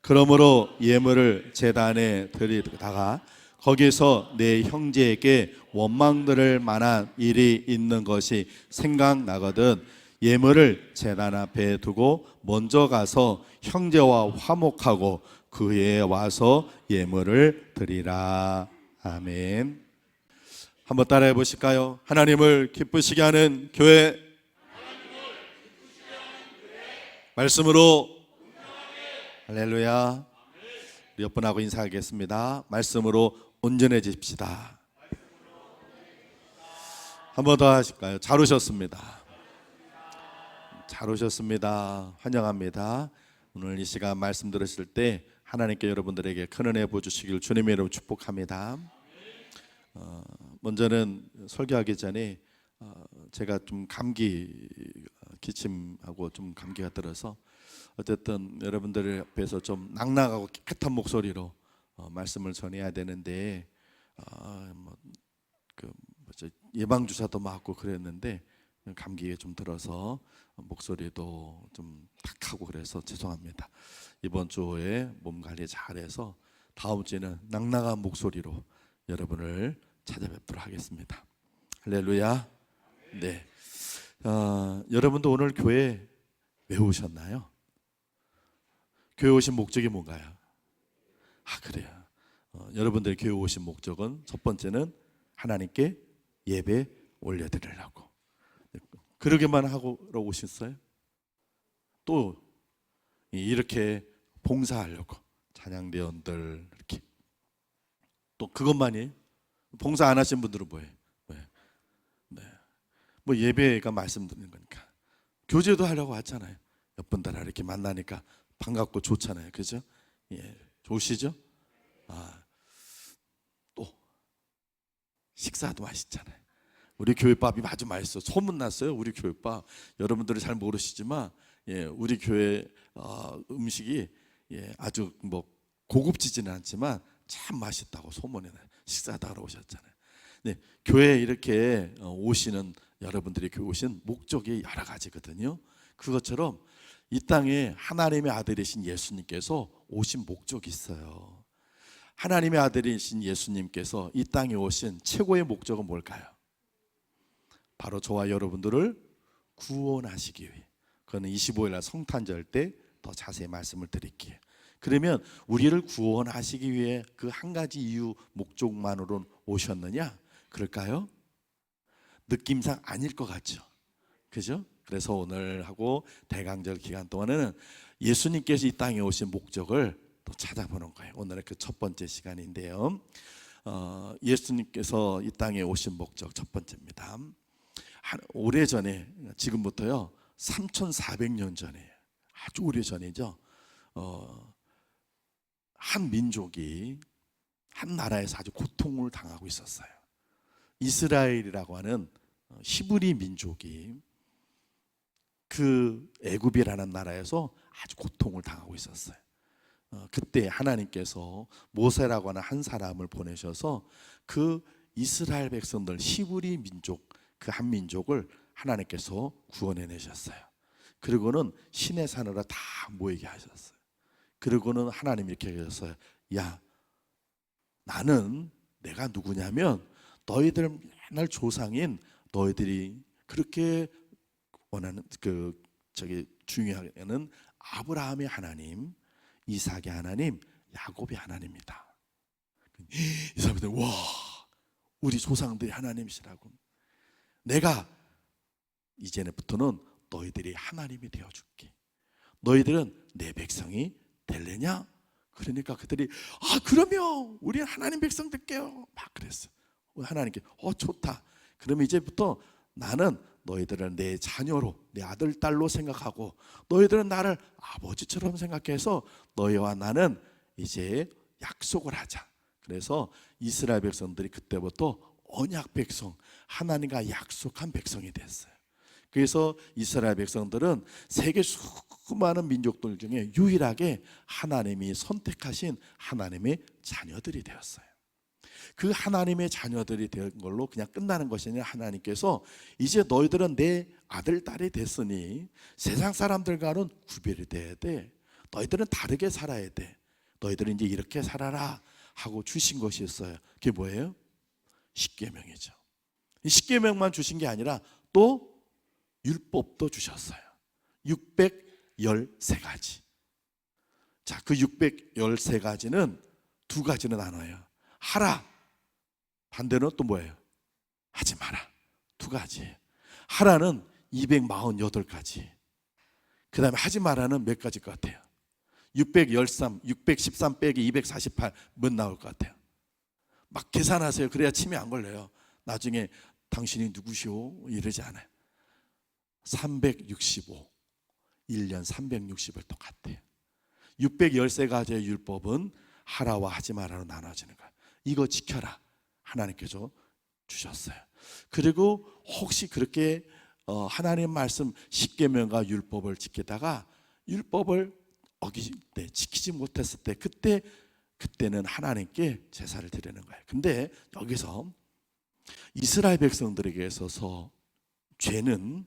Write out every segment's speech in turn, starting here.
그러므로 예물을 제단에 드리다가 거기서 내 형제에게 원망 들을 만한 일이 있는 것이 생각나거든 예물을 제단 앞에 두고 먼저 가서 형제와 화목하고 그에 와서 예물을 드리라. 아멘. 한번 따라해 보실까요? 하나님을 기쁘시게 하는 교회, 말씀으로 할렐루야. 우리 옆 분하고 인사하겠습니다. 말씀으로 온전해집시다. 한 번 더 하실까요? 잘 오셨습니다. 잘 오셨습니다. 환영합니다. 오늘 이 시간 말씀 들으실 때 하나님께 여러분들에게 큰 은혜 부어주시길 주님의 이름으로 축복합니다. 먼저는 설교하기 전에 제가 좀 감기 기침하고 좀 감기가 들어서 어쨌든 여러분들 앞에서 좀 낭낭하고 깨끗한 목소리로 말씀을 전해야 되는데 예방 주사도 맞고 그랬는데 감기에 좀 들어서 목소리도 좀 탁하고 그래서 죄송합니다. 이번 주에 몸 관리 잘해서 다음 주에는 낭낭한 목소리로 여러분을 찾아뵙도록 하겠습니다. 할렐루야. 네. 여러분도 오늘 교회 왜 오셨나요? 교회 오신 목적이 뭔가요? 그래요. 여러분들이 교회 오신 목적은 첫 번째는 하나님께 예배 올려드리려고. 그러기만 하고 오셨어요? 또 이렇게 봉사하려고 찬양대원들 이렇게 또 그것만이 봉사 안 하신 분들은 뭐예요? 네. 뭐 예배가 말씀드리는 거니까 교제도 하려고 왔잖아요. 몇 분 달아 이렇게 만나니까 반갑고 좋잖아요. 그죠? 예, 좋으시죠? 또 식사도 맛있잖아요. 우리 교회밥이 아주 맛있어. 소문났어요. 우리 교회밥. 여러분들은 잘 모르시지만 우리 교회 음식이 아주 뭐 고급지지는 않지만 참 맛있다고 소문이 나요. 식사도 하러 오셨잖아요. 네, 교회에 이렇게 오시는 여러분들이 교회 오신 목적이 여러 가지거든요. 그것처럼 이 땅에 하나님의 아들이신 예수님께서 오신 목적이 있어요. 하나님의 아들이신 예수님께서 이 땅에 오신 최고의 목적은 뭘까요? 바로 저와 여러분들을 구원하시기 위해. 그거는 25일 날 성탄절 때 더 자세히 말씀을 드릴게요. 그러면 우리를 구원하시기 위해 그 한 가지 이유 목적만으로는 오셨느냐? 그럴까요? 느낌상 아닐 것 같죠. 그죠? 그래서 오늘 하고 대강절 기간 동안에는 예수님께서 이 땅에 오신 목적을 또 찾아보는 거예요. 오늘의 그 첫 번째 시간인데요. 예수님께서 이 땅에 오신 목적 첫 번째입니다. 오래전에, 지금부터요 3400년 전에, 아주 오래전이죠. 한 민족이 한 나라에서 아주 고통을 당하고 있었어요. 이스라엘이라고 하는 히브리 민족이 그 애굽이라는 나라에서 아주 고통을 당하고 있었어요. 그때 하나님께서 모세라고 하는 한 사람을 보내셔서 그 이스라엘 백성들 히브리 민족 그 한 민족을 하나님께서 구원해내셨어요. 그리고는 시내 산으로 다 모이게 하셨어요. 그리고는 하나님 이렇게 하셨어요. 야, 나는 내가 누구냐면 너희들 맨날 조상인 너희들이 그렇게 원하는 중요하게는 아브라함의 하나님, 이삭의 하나님, 야곱의 하나님이다. 이 사람들 와, 우리 조상들이 하나님이시라고. 내가 이제부터는 너희들이 하나님이 되어줄게. 너희들은 내 백성이 될래냐? 그러니까 그들이 그러면 우리 하나님 백성 될게요. 막 그랬어요. 하나님께 좋다. 그러면 이제부터 나는 너희들은 내 자녀로, 내 아들, 딸로 생각하고 너희들은 나를 아버지처럼 생각해서 너희와 나는 이제 약속을 하자. 그래서 이스라엘 백성들이 그때부터 언약 백성, 하나님과 약속한 백성이 됐어요. 그래서 이스라엘 백성들은 세계 수많은 민족들 중에 유일하게 하나님이 선택하신 하나님의 자녀들이 되었어요. 그 하나님의 자녀들이 된 걸로 그냥 끝나는 것이 아니라 하나님께서 이제 너희들은 내 아들, 딸이 됐으니 세상 사람들과는 구별이 돼야 돼. 너희들은 다르게 살아야 돼. 너희들은 이제 이렇게 살아라 하고 주신 것이 있어요. 그게 뭐예요? 십계명이죠. 이 십계명만 주신 게 아니라 또 율법도 주셨어요. 613가지. 자, 그 613가지는 두 가지로 나눠요. 하라. 반대로 또 뭐예요? 하지 마라. 두 가지. 하라는 248가지. 그 다음에 하지 마라는 몇 가지일 것 같아요? 613, 613 빼기 248 몇 나올 것 같아요? 막 계산하세요. 그래야 치매 안 걸려요. 나중에 당신이 누구시오? 이러지 않아요. 365. 1년 360을 똑같아요. 613가지의 율법은 하라와 하지 마라로 나눠지는 거예요. 이거 지켜라. 하나님께서 주셨어요. 그리고 혹시 그렇게 하나님 말씀 십계명과 율법을 지키다가 율법을 어기실 때, 지키지 못했을 때, 그때는 하나님께 제사를 드리는 거예요. 근데 여기서 이스라엘 백성들에게 있어서 죄는,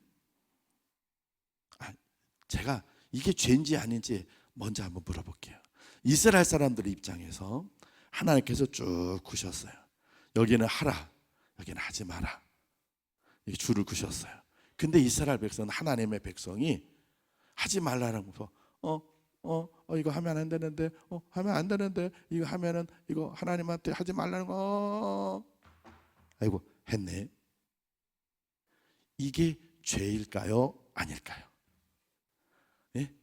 제가 이게 죄인지 아닌지 먼저 한번 물어볼게요. 이스라엘 사람들의 입장에서 하나님께서 쭉 구셨어요. 여기는 하라, 여기는 하지 마라. 이렇게 줄을 그셨어요. 근데 이스라엘 백성은, 하나님의 백성이 하지 말라라고 이거 하면 안 되는데, 하면 안 되는데, 이거 하면은 이거 하나님한테 하지 말라는 거. 아이고 했네. 이게 죄일까요? 아닐까요? 예?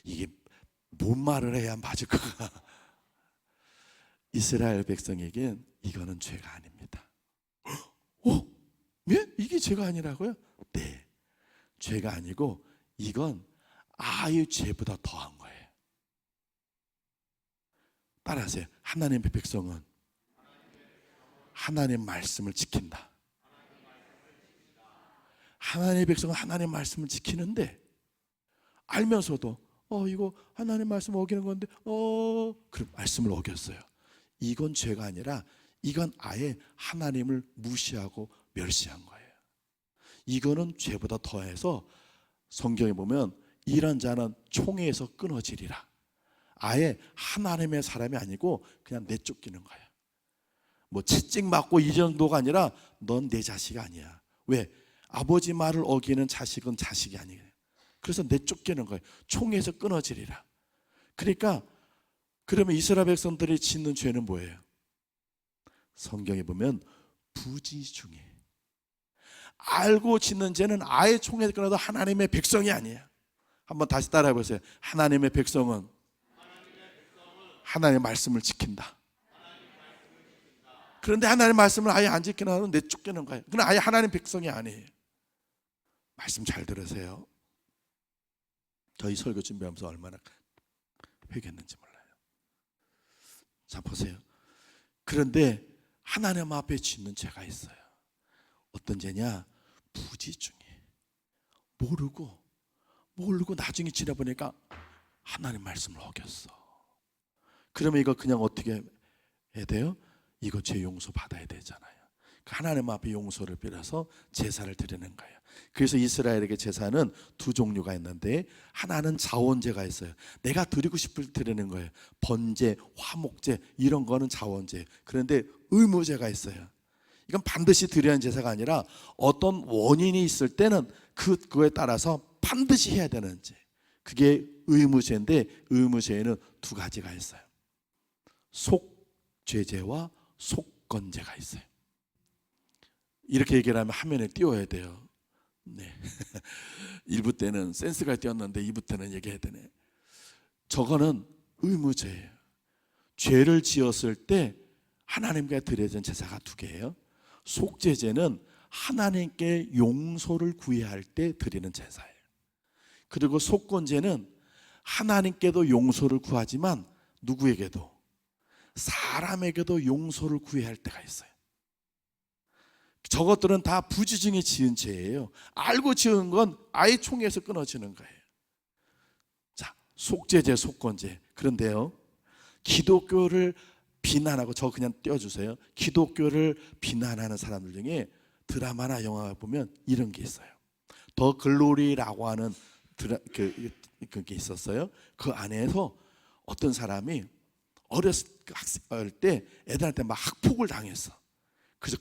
이게 뭔 말을 해야 맞을까? 이스라엘 백성에겐 이거는 죄가 아닙니다. 예? 이게 죄가 아니라고요? 네, 죄가 아니고 이건 아예 죄보다 더한 거예요. 따라하세요. 하나님의 백성은 하나님 말씀을 지킨다. 하나님의 백성은 하나님 말씀을 지키는데 알면서도 이거 하나님 말씀 어기는 건데 그럼 말씀을 어겼어요. 이건 죄가 아니라 이건 아예 하나님을 무시하고 멸시한 거예요. 이거는 죄보다 더해서 성경에 보면 이런 자는 총에서 끊어지리라. 아예 하나님의 사람이 아니고 그냥 내쫓기는 거야. 뭐 채찍 맞고 이 정도가 아니라 넌 내 자식이 아니야. 왜? 아버지 말을 어기는 자식은 자식이 아니에요. 그래서 내쫓기는 거예요. 총에서 끊어지리라. 그러니까 그러면 이스라엘 백성들이 짓는 죄는 뭐예요? 성경에 보면 부지중에, 알고 짓는 죄는 아예 총에서 끊어도 하나님의 백성이 아니에요. 한번 다시 따라해 보세요. 하나님의 백성은 하나님의 말씀을 지킨다. 그런데 하나님의 말씀을 아예 안 지키면 내쫓기는 거예요. 그건 아예 하나님 백성이 아니에요. 말씀 잘 들으세요. 저희 설교 준비하면서 얼마나 회개했는지 몰라요. 자, 보세요. 그런데 하나님 앞에 짓는 죄가 있어요. 어떤 죄냐? 부지중에, 모르고 나중에 지나보니까 하나님 말씀을 어겼어. 그러면 이거 그냥 어떻게 해야 돼요? 이거 죄 용서 받아야 되잖아요. 하나님 앞에 용서를 빌어서 제사를 드리는 거예요. 그래서 이스라엘에게 제사는 두 종류가 있는데, 하나는 자원제가 있어요. 내가 드리고 싶을 때 드리는 거예요. 번제, 화목제 이런 거는 자원제. 그런데 의무제가 있어요. 이건 반드시 드려야 하는 제사가 아니라 어떤 원인이 있을 때는 그거에 따라서 반드시 해야 되는 제. 그게 의무제인데, 의무제에는 두 가지가 있어요. 속죄제와 속건제가 있어요. 이렇게 얘기를 하면 화면에 띄워야 돼요. 네. 1부 때는 센스가 띄었는데 2부 때는 얘기해야 되네. 저거는 의무제예요. 죄를 지었을 때 하나님께 드려진 제사가 두 개예요. 속죄제는 하나님께 용서를 구해야 할 때 드리는 제사예요. 그리고 속건제는 하나님께도 용서를 구하지만 누구에게도, 사람에게도 용서를 구해야 할 때가 있어요. 저것들은 다 부지중에 지은 죄예요. 알고 지은 건 아예 총에서 끊어지는 거예요. 자, 속죄제, 속건제. 그런데요, 기독교를 비난하고, 저 그냥 띄워주세요. 기독교를 비난하는 사람들 중에 드라마나 영화 보면 이런 게 있어요. 더 글로리라고 하는 그게 있었어요. 그 안에서 어떤 사람이 어렸을 때 애들한테 막 학폭을 당했어. 그래서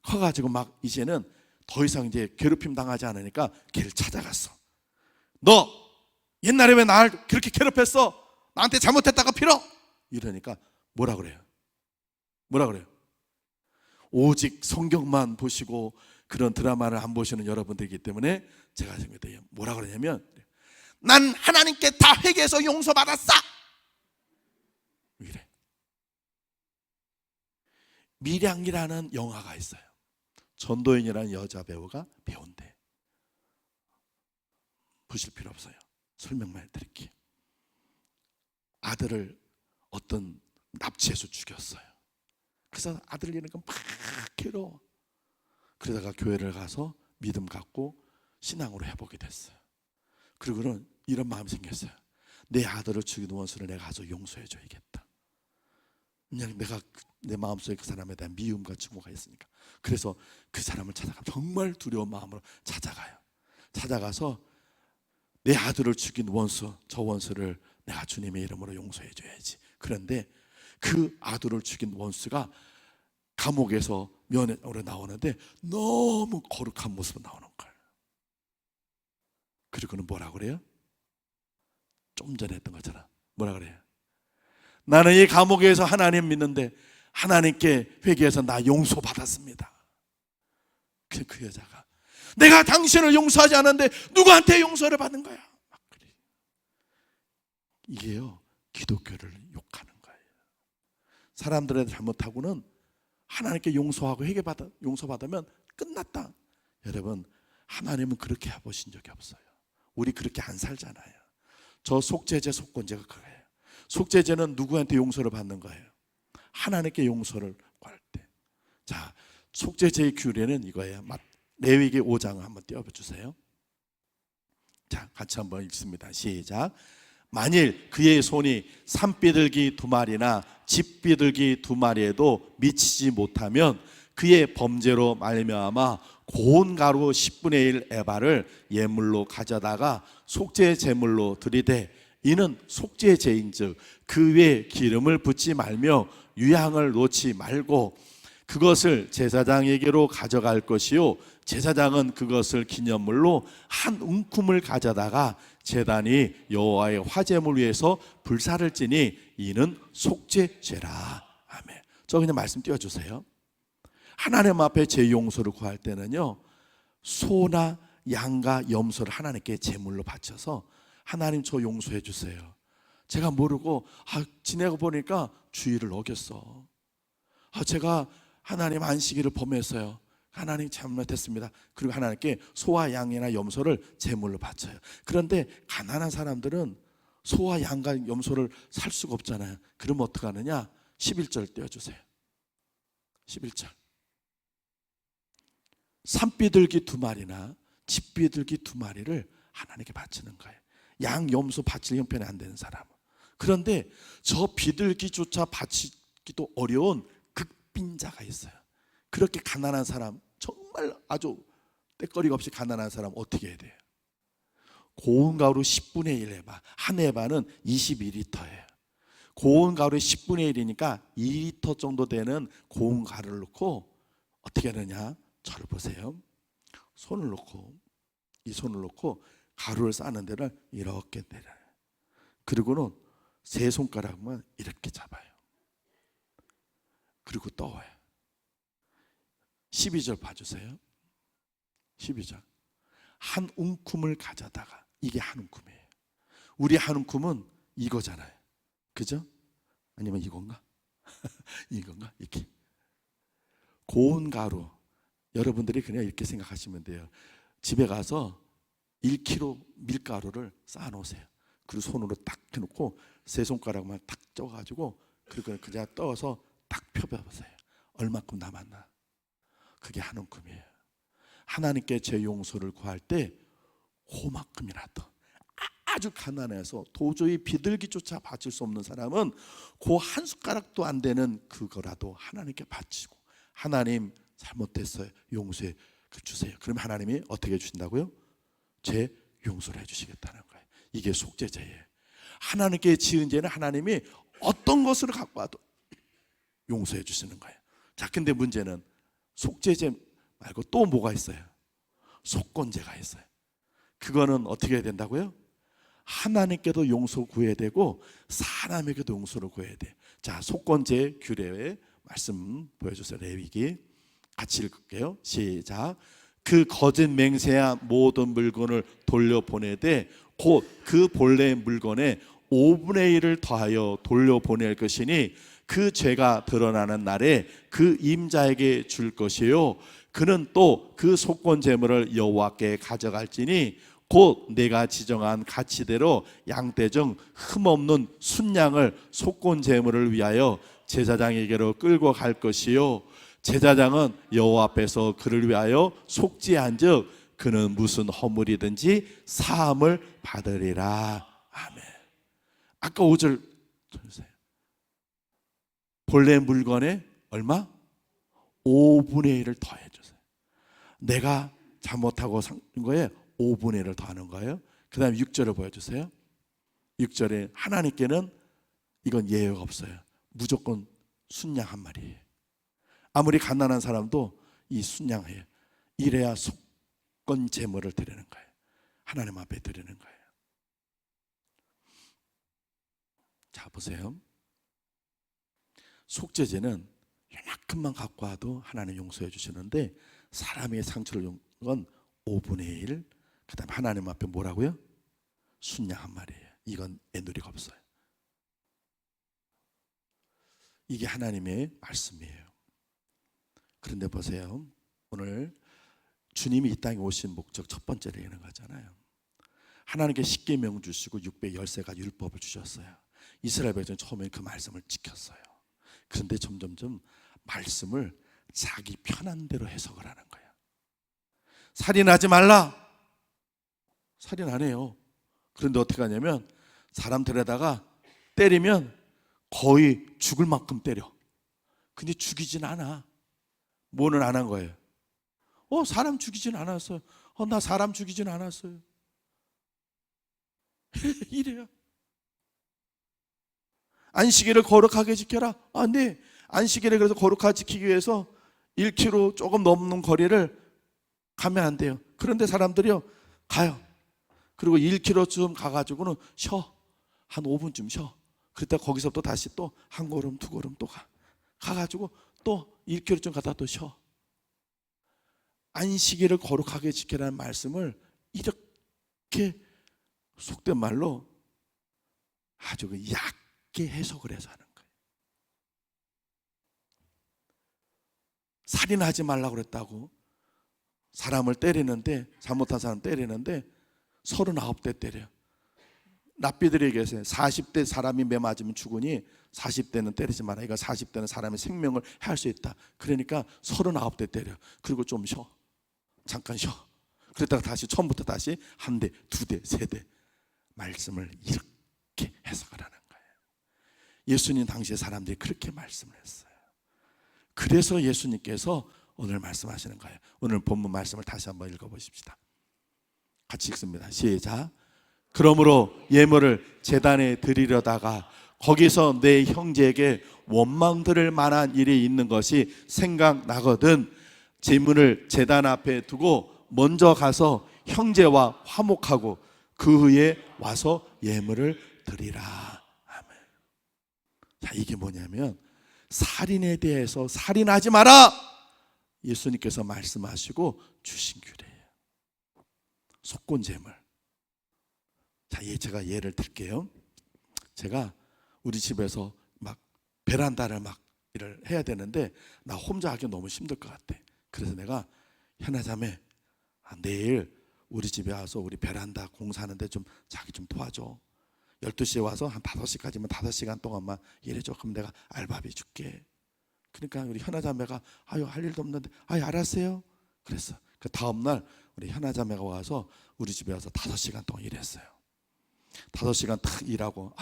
커가지고 막 이제는 더 이상 이제 괴롭힘 당하지 않으니까 걔를 찾아갔어. 너 옛날에 왜 날 그렇게 괴롭혔어? 나한테 잘못했다가 빌어? 이러니까 뭐라 그래요? 오직 성경만 보시고 그런 드라마를 안 보시는 여러분들이기 때문에 제가 생각해요. 뭐라 그러냐면, 난 하나님께 다 회개해서 용서받았어. 이래. 밀양이라는 영화가 있어요. 전도연이라는 여자 배우가 배우인데, 보실 필요 없어요. 설명만 해드릴게요. 아들을 어떤 납치해서 죽였어요. 그래서 아들 이러니까 막 괴로워. 그러다가 교회를 가서 믿음 갖고 신앙으로 회복이 됐어요. 그리고는 이런 마음이 생겼어요. 내 아들을 죽인 원수를 내가 가서 용서해 줘야겠다. 그냥 내가 내 마음속에 그 사람에 대한 미움과 증오가 있으니까. 그래서 그 사람을 찾아가, 정말 두려운 마음으로 찾아가요. 찾아가서 내 아들을 죽인 원수, 저 원수를 내가 주님의 이름으로 용서해 줘야지. 그런데 그 아들을 죽인 원수가 감옥에서 면회로 나오는데 너무 거룩한 모습으로 나오는 거예요. 그리고는 뭐라 그래요? 좀 전에 했던 것처럼 뭐라 그래요? 나는 이 감옥에서 하나님 믿는데 하나님께 회개해서 나 용서받았습니다. 그 여자가, 내가 당신을 용서하지 않았는데 누구한테 용서를 받는 거야? 막 그래. 이게요, 기독교를 욕하는 거예요. 사람들의 잘못하고는 하나님께 용서하고 용서받으면 끝났다. 여러분, 하나님은 그렇게 해보신 적이 없어요. 우리 그렇게 안 살잖아요. 저 속죄제, 속건제가 그거예요. 속죄제는 누구한테 용서를 받는 거예요? 하나님께 용서를 구할 때. 자, 속죄제의 규례는 이거예요. 레위기 5장 한번 띄워주세요. 자, 같이 한번 읽습니다. 시작. 만일 그의 손이 산비둘기 2마리나 집비둘기 2마리에도 미치지 못하면 그의 범죄로 말미암아 고운 가루 10분의 1 에바를 예물로 가져다가 속죄 제물로 드리되, 이는 속죄 제인즉 그 위에 기름을 붓지 말며 유향을 놓지 말고 그것을 제사장에게로 가져갈 것이요, 제사장은 그것을 기념물로 한 움큼을 가져다가 제단이 여호와의 화제물 위에서 불사를 지니 이는 속죄죄라. 아멘. 저 그냥 말씀 띄워주세요. 하나님 앞에 제 용서를 구할 때는요, 소나 양과 염소를 하나님께 제물로 바쳐서 하나님 저 용서해 주세요. 제가 모르고 지내고 보니까 주의를 어겼어. 제가 하나님 안식일을 범했어요. 하나님 잘못했습니다. 그리고 하나님께 소와 양이나 염소를 제물로 바쳐요. 그런데 가난한 사람들은 소와 양과 염소를 살 수가 없잖아요. 그럼 어떻게 하느냐? 11절 띄워주세요. 11절. 산비둘기 2마리나 집비둘기 2마리를 하나님께 바치는 거예요. 양, 염소 바칠 형편이 안 되는 사람은. 그런데 저 비둘기조차 바치기도 어려운 극빈자가 있어요. 그렇게 가난한 사람, 정말 아주 때거리가 없이 가난한 사람 어떻게 해야 돼요? 고운 가루 10분의 1 에바, 한 에바는 22리터예요. 고운 가루의 10분의 1이니까 2리터 정도 되는 고운 가루를 넣고 어떻게 하느냐? 저를 보세요. 이 손을 놓고 가루를 싸는 데를 이렇게 내려요. 그리고는 세 손가락만 이렇게 잡아요. 그리고 떠와요. 12절 봐주세요. 12절. 한 움큼을 가져다가, 이게 한 움큼이에요. 우리 한 움큼은 이거잖아요. 그죠? 아니면 이건가? 이건가? 이렇게. 고운 가루. 여러분들이 그냥 이렇게 생각하시면 돼요. 집에 가서 1kg 밀가루를 쌓아놓으세요. 그리고 손으로 딱 해놓고 세 손가락만 딱 쪄가지고 그리고 그냥 떠서 딱 펴봐보세요. 얼마큼 남았나? 그게 한 움큼이에요. 하나님께 제 용서를 구할 때 그만큼이라도, 아주 가난해서 도저히 비둘기조차 바칠 수 없는 사람은 그 한 숟가락도 안 되는 그거라도 하나님께 바치고, 하나님 잘못했어요, 용서해 주세요. 그럼 하나님이 어떻게 해주신다고요? 제 용서를 해주시겠다는 거예요. 이게 속죄제예요. 하나님께 지은 죄는 하나님이 어떤 것을 갖고 와도 용서해 주시는 거예요. 자, 근데 문제는 속죄제 말고 또 뭐가 있어요? 속건제가 있어요. 그거는 어떻게 해야 된다고요? 하나님께도 용서 구해야 되고 사람에게도 용서를 구해야 돼요. 자, 속건제 규례의 말씀 보여주세요. 레위기 같이 읽을게요. 시작. 그 거짓 맹세한 모든 물건을 돌려보내되 곧 그 본래 물건에 5분의 1을 더하여 돌려보낼 것이니 그 죄가 드러나는 날에 그 임자에게 줄 것이요 그는 또 그 속건 제물을 여호와께 가져갈지니 곧 내가 지정한 가치대로 양떼 중 흠없는 순양을 속건 제물을 위하여 제사장에게로 끌고 갈 것이요 제사장은 여호와 앞에서 그를 위하여 속죄한즉 그는 무슨 허물이든지 사함을 받으리라. 아멘. 아까 5절 보세요. 본래 물건에 얼마? 5분의 1을 더해 주세요. 내가 잘못하고 산 거에 5분의 1을 더하는 거예요. 그 다음에 6절을 보여주세요. 6절에 하나님께는 이건 예외가 없어요. 무조건 순양 한 마리예요. 아무리 가난한 사람도 이 순양해요. 이래야 속건 제물을 드리는 거예요. 하나님 앞에 드리는 거예요. 자, 보세요. 속죄제는 요만큼만 갖고 와도 하나님 용서해 주시는데 사람의 상처를 준 건 5분의 1, 그 다음에 하나님 앞에 뭐라고요? 순양 한 마리예요. 이건 애누리가 없어요. 이게 하나님의 말씀이에요. 그런데 보세요. 오늘 주님이 이 땅에 오신 목적 첫 번째로 얘기하는 거잖아요. 하나님께 십계명 주시고 613가지 율법을 주셨어요. 이스라엘 백성은 처음에 그 말씀을 지켰어요. 그런데 점점점 말씀을 자기 편한 대로 해석을 하는 거예요. 살인하지 말라. 살인 안 해요. 그런데 어떻게 하냐면 사람 데려다가 때리면 거의 죽을 만큼 때려. 근데 죽이진 않아. 뭐는 안 한 거예요? 사람 죽이진 않았어요. 나 사람 죽이진 않았어요. 이래요. 안식일을 거룩하게 지켜라. 네. 안식일을 그래서 거룩하게 지키기 위해서 1km 조금 넘는 거리를 가면 안 돼요. 그런데 사람들이요 가요. 그리고 1km쯤 가가지고는 쉬어. 한 5분쯤 쉬어. 그랬다 거기서부터 다시 또 한 걸음 두 걸음 또 가가지고 또 1km쯤 가다 또 쉬어. 안식일을 거룩하게 지키라는 말씀을 이렇게 속된 말로 아주 얕게 해석을 해서 하는 거예요. 살인하지 말라고 그랬다고 사람을 때리는데, 잘못한 사람 때리는데 39대 때려요. 랍비들이 얘기했어요. 40대 사람이 매 맞으면 죽으니 40대는 때리지 마라. 이거 40대는 사람의 생명을 해할 수 있다. 그러니까 39대 때려. 그리고 좀 쉬어. 잠깐 쉬어. 그랬다가 다시 처음부터 다시 한 대, 두 대, 세 대. 말씀을 이렇게 해석을 하는 거예요. 예수님 당시에 사람들이 그렇게 말씀을 했어요. 그래서 예수님께서 오늘 말씀하시는 거예요. 오늘 본문 말씀을 다시 한번 읽어보십시다. 같이 읽습니다. 시작. 그러므로 예물을 제단에 드리려다가 거기서 내 형제에게 원망 들을 만한 일이 있는 것이 생각나거든 제물을 제단 앞에 두고 먼저 가서 형제와 화목하고 그 후에 와서 예물을 드리라. 아멘. 자, 이게 뭐냐면 살인에 대해서 살인하지 마라. 예수님께서 말씀하시고 주신 규례예요. 속건제물. 자, 제가 예를 들게요. 제가 우리 집에서 막 베란다를 막 일을 해야 되는데 나 혼자 하기 너무 힘들 것 같아. 그래서 내가 현아자매 내일 우리 집에 와서 우리 베란다 공사하는데 좀 자기 좀 도와줘. 12시에 와서 한 5시까지만 5시간 동안만 일해줘. 그럼 내가 알바비 줄게. 그러니까 우리 현아자매가 할 일도 없는데 알았어요. 그랬어. 그 다음날 우리 현아자매가 와서 우리 집에 와서 5시간 동안 일했어요. 5시간 딱 일하고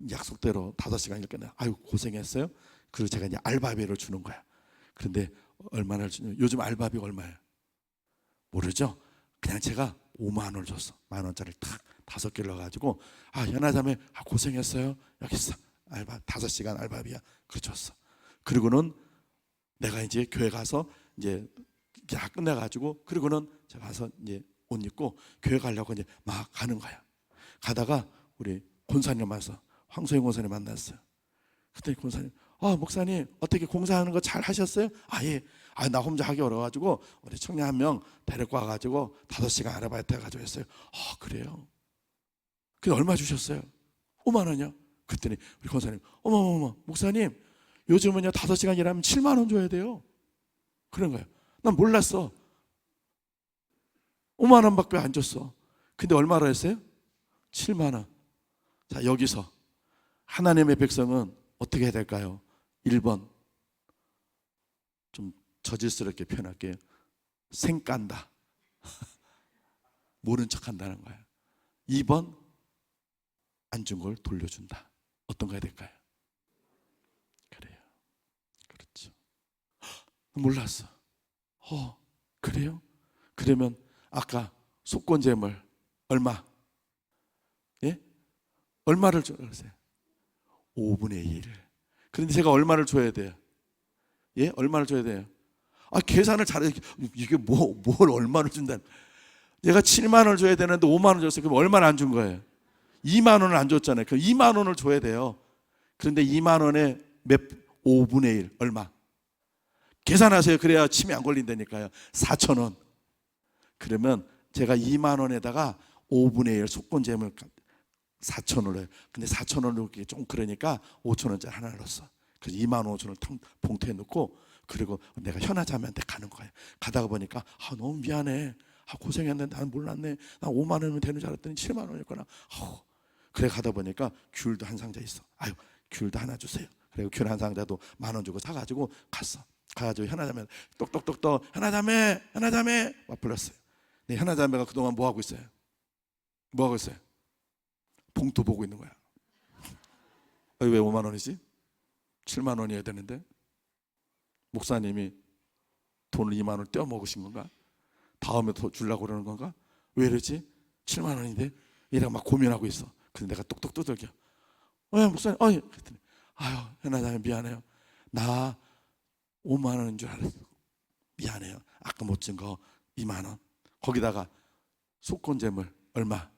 약속대로 5시간 일 끝내. 고생했어요. 그리고 제가 이제 알바비를 주는 거야. 그런데 얼마나 주냐? 요즘 알바비가 얼마예요? 모르죠? 그냥 제가 5만 원을 줬어. 10,000원짜리를 탁 5개를 넣어가지고 현아자매 고생했어요. 여기 있어. 알바 5시간 알바비야. 그래 줬어. 그리고는 내가 이제 교회 가서 이제 다 끝내가지고 그리고는 제가 가서 이제 옷 입고 교회 가려고 이제 막 가는 거야. 가다가 우리 권사님 와서 황소영 권사님 만났어요. 그때 권사님, 목사님 어떻게 공사하는 거 잘 하셨어요? 예. 나 혼자 하기 어려워가지고 우리 청년 한 명 데리고 와가지고 5시간 아르바이트 해가지고 했어요. 그래요? 근데 얼마 주셨어요? 5만 원이요. 그랬더니 우리 권사님, 어머 목사님 요즘은요 5시간 일하면 7만 원 줘야 돼요. 그런 거예요. 난 몰랐어. 5만 원밖에 안 줬어. 근데 얼마로 했어요? 7만 원. 자, 여기서 하나님의 백성은 어떻게 해야 될까요? 1번 좀 저질스럽게 표현할게요. 생깐다. 모른 척한다는 거예요. 2번 안 준 걸 돌려준다. 어떤 거 해야 될까요? 그래요. 그렇죠. 몰랐어. 그래요? 그러면 아까 속건재물 얼마? 예? 얼마를 줘요? 5분의 1. 그런데 제가 얼마를 줘야 돼요? 예? 얼마를 줘야 돼요? 계산을 잘해. 이게 뭘 얼마를 준다는. 얘가 7만 원을 줘야 되는데 5만 원 줬어요. 그럼 얼마나 안 준 거예요? 2만 원을 안 줬잖아요. 그럼 2만 원을 줘야 돼요. 그런데 2만 원에 5분의 1 얼마? 계산하세요. 그래야 침해 안 걸린다니까요. 4,000원. 그러면 제가 2만 원에다가 5분의 1 속건재물 4,000원을 해요. 근데 4,000원을 좀 그러니까 5,000원짜리 하나 넣었어. 그래서 2만 5천원을 봉투에 넣고 그리고 내가 현아자매한테 가는 거예요. 가다가 보니까 너무 미안해. 고생했는데 난 몰랐네. 나 5만 원이면 되는 줄 알았더니 7만 원이었구나. 그래 가다 보니까 귤도 한 상자 있어. 귤도 하나 주세요. 그리고 귤 한 상자도 10,000원 주고 사가지고 갔어. 가가지고 현아자매 똑똑똑똑 현아자매 막 불렀어요. 근데 현아자매가 그동안 뭐 하고 있어요? 봉투 보고 있는 거야. 왜 5만 원이지? 7만 원이어야 되는데 목사님이 돈을 2만 원 떼어 먹으신 건가? 다음에 더 주려고 그러는 건가? 왜 이러지? 7만 원인데 이래가 막 고민하고 있어. 근데 내가 똑똑 두들겨. 목사님, 그랬더니 현아자매 미안해요. 나 5만 원인 줄 알았어. 미안해요. 아까 못 준 거 2만 원. 거기다가 속건재물 얼마?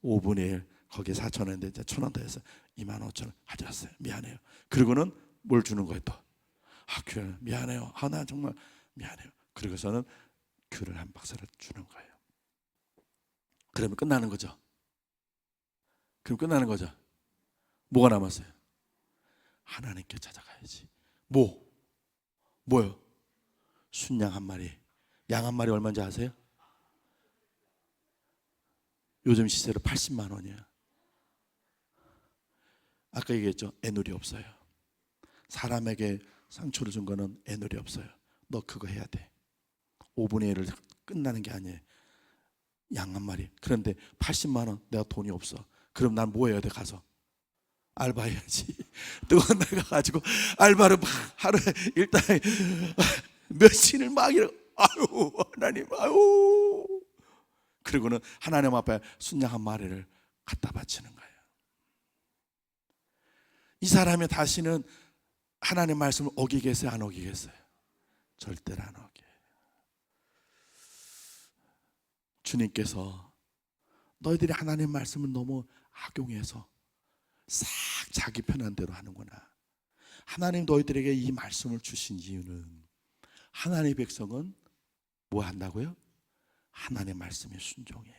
5분의 1. 거기에 4,000원인데 이제 1,000원 더 해서 25,000원 가져왔어요. 미안해요. 그리고는 뭘 주는 거예요 또? 귤 미안해요. 나 정말 미안해요. 그리고서는 귤을 한 박스를 주는 거예요. 그러면 끝나는 거죠. 뭐가 남았어요? 하나님께 찾아가야지. 뭐요? 순양 한 마리. 양 한 마리 얼마인지 아세요? 요즘 시세로 80만 원이야. 아까 얘기했죠. 애누리 없어요. 사람에게 상처를 준 거는 애누리 없어요. 너 그거 해야 돼. 5분의 1을 끝나는 게 아니에요. 양 한 마리. 그런데 80만 원 내가 돈이 없어. 그럼 난 뭐 해야 돼? 가서 알바해야지. 뜨거운 날 가가지고 알바를 막 하루에 일단 며칠을 막 이러고 하나님 그리고는 하나님 앞에 순양 한 마리를 갖다 바치는 거예요. 이 사람이 다시는 하나님 말씀을 어기겠어요? 안 어기겠어요? 절대로 안 어겨요. 주님께서 너희들이 하나님 말씀을 너무 악용해서 싹 자기 편한 대로 하는구나. 하나님 너희들에게 이 말씀을 주신 이유는 하나님의 백성은 뭐 한다고요? 하나님의 말씀에 순종해.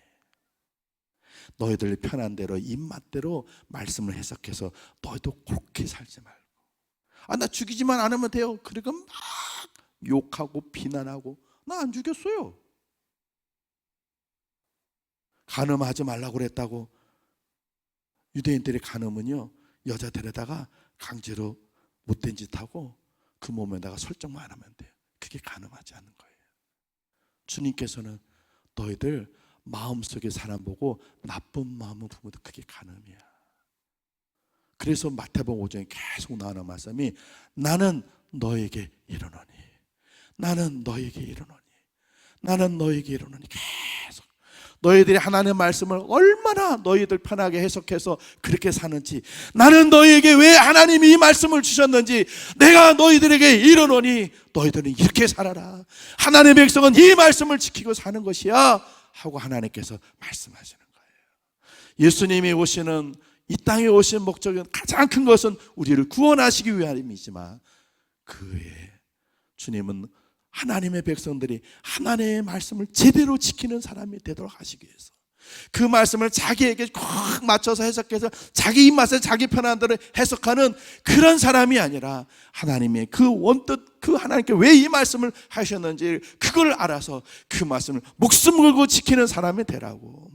너희들 편한 대로 입맛대로 말씀을 해석해서 너희도 그렇게 살지 말고 나 죽이지만 않으면 돼요. 그리고 막 욕하고 비난하고 나 안 죽였어요. 간음하지 말라고 그랬다고. 유대인들의 간음은요 여자 데려다가 강제로 못된 짓 하고 그 몸에다가 설정만 하면 돼요. 그게 간음하지 않는 거예요. 주님께서는 너희들 마음속에 사람 보고 나쁜 마음을 부으면 그게 간음이야. 그래서 마태복음 5장에 계속 나오는 말씀이 나는 너에게 이르노니 나는 너에게 이르노니 나는 너에게 이르노니 계속 너희들이 하나님의 말씀을 얼마나 너희들 편하게 해석해서 그렇게 사는지, 나는 너희에게 왜 하나님이 이 말씀을 주셨는지 내가 너희들에게 이르노니 너희들은 이렇게 살아라. 하나님의 백성은 이 말씀을 지키고 사는 것이야 하고 하나님께서 말씀하시는 거예요. 예수님이 오시는, 이 땅에 오신 목적은 가장 큰 것은 우리를 구원하시기 위함이지만 그 외에 주님은 하나님의 백성들이 하나님의 말씀을 제대로 지키는 사람이 되도록 하시기 위해서, 그 말씀을 자기에게 꼭 맞춰서 해석해서 자기 입맛에 자기 편한 대로 해석하는 그런 사람이 아니라 하나님의 그 원뜻, 그 하나님께 왜 이 말씀을 하셨는지 그걸 알아서 그 말씀을 목숨 걸고 지키는 사람이 되라고.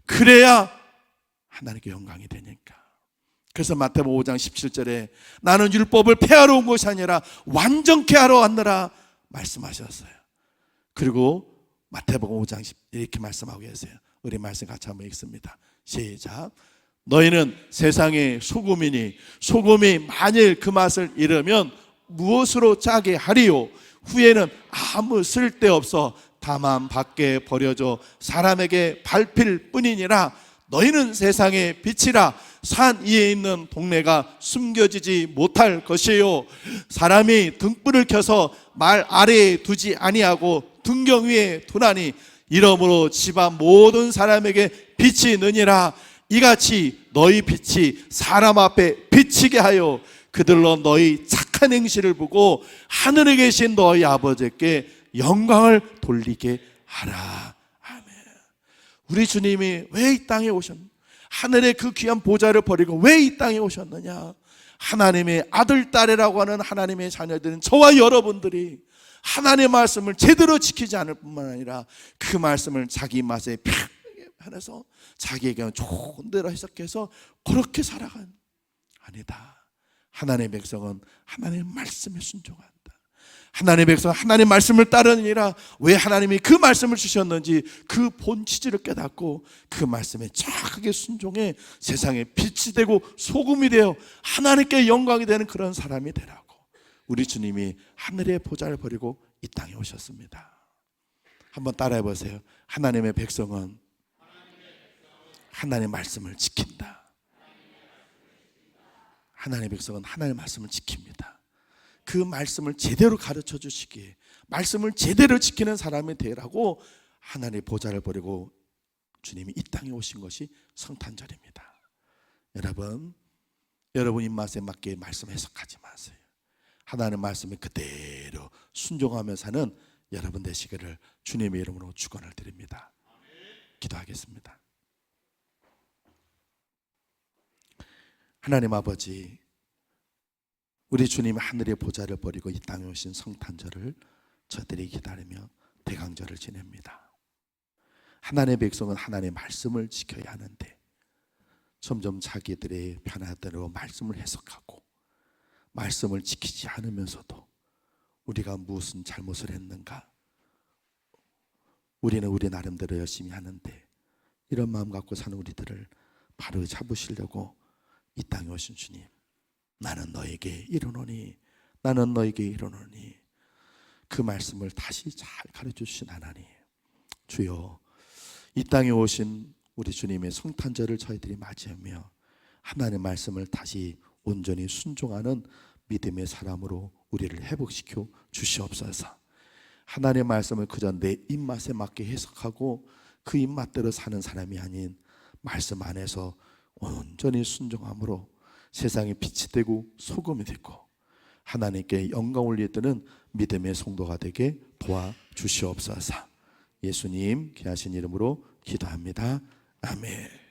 그래야 하나님께 영광이 되니까. 그래서 마태복음 5장 17절에 나는 율법을 폐하러 온 것이 아니라 완전케 하러 왔노라 말씀하셨어요. 그리고 마태복음 5장 10 이렇게 말씀하고 계세요. 우리 말씀 같이 한번 읽습니다. 시작. 너희는 세상의 소금이니 소금이 만일 그 맛을 잃으면 무엇으로 짜게 하리요? 후에는 아무 쓸데없어 다만 밖에 버려져 사람에게 밟힐 뿐이니라. 너희는 세상의 빛이라. 산 위에 있는 동네가 숨겨지지 못할 것이요, 사람이 등불을 켜서 말 아래에 두지 아니하고 등경 위에 두나니 이러므로 집안 모든 사람에게 빛이 느니라. 이같이 너희 빛이 사람 앞에 비치게 하여 그들로 너희 착한 행실을 보고 하늘에 계신 너희 아버지께 영광을 돌리게 하라. 아멘. 우리 주님이 왜 이 땅에 오셨는가? 하늘의 그 귀한 보좌를 버리고 왜 이 땅에 오셨느냐? 하나님의 아들, 딸이라고 하는 하나님의 자녀들은 저와 여러분들이 하나님의 말씀을 제대로 지키지 않을 뿐만 아니라 그 말씀을 자기 맛에 편해서 자기에게 좋은 대로 해석해서 그렇게 살아간, 아니다. 하나님의 백성은 하나님의 말씀에 순종한다. 하나님의 백성은 하나님의 말씀을 따르니라. 왜 하나님이 그 말씀을 주셨는지 그 본취지를 깨닫고 그 말씀에 정확하게 순종해 세상에 빛이 되고 소금이 되어 하나님께 영광이 되는 그런 사람이 되라고 우리 주님이 하늘의 보좌를 버리고 이 땅에 오셨습니다. 한번 따라해 보세요. 하나님의 백성은 하나님의 말씀을 지킨다. 하나님의 백성은 하나님의 말씀을 지킵니다. 그 말씀을 제대로 가르쳐 주시기에 말씀을 제대로 지키는 사람이 되라고 하나님의 보좌를 버리고 주님이 이 땅에 오신 것이 성탄절입니다. 여러분 입맛에 맞게 말씀 해석하지 마세요. 하나님의 말씀에 그대로 순종하며 사는 여러분 되시기를 주님의 이름으로 축원을 드립니다. 기도하겠습니다. 하나님 아버지, 우리 주님의 하늘의 보좌를 버리고 이 땅에 오신 성탄절을 저들이 기다리며 대강절을 지냅니다. 하나님의 백성은 하나님의 말씀을 지켜야 하는데 점점 자기들의 편하대로 말씀을 해석하고 말씀을 지키지 않으면서도 우리가 무슨 잘못을 했는가, 우리는 우리 나름대로 열심히 하는데, 이런 마음 갖고 사는 우리들을 바로 잡으시려고 이 땅에 오신 주님, 나는 너에게 이르노니, 나는 너에게 이르노니, 그 말씀을 다시 잘 가르쳐 주신 하나님, 주여, 이 땅에 오신 우리 주님의 성탄절을 저희들이 맞이하며 하나님의 말씀을 다시 온전히 순종하는 믿음의 사람으로 우리를 회복시켜 주시옵소서. 하나님의 말씀을 그저 내 입맛에 맞게 해석하고 그 입맛대로 사는 사람이 아닌 말씀 안에서 온전히 순종함으로 세상에 빛이 되고 소금이 되고 하나님께 영광 올리는 믿음의 성도가 되게 도와주시옵소서. 예수님 귀하신 이름으로 기도합니다. 아멘.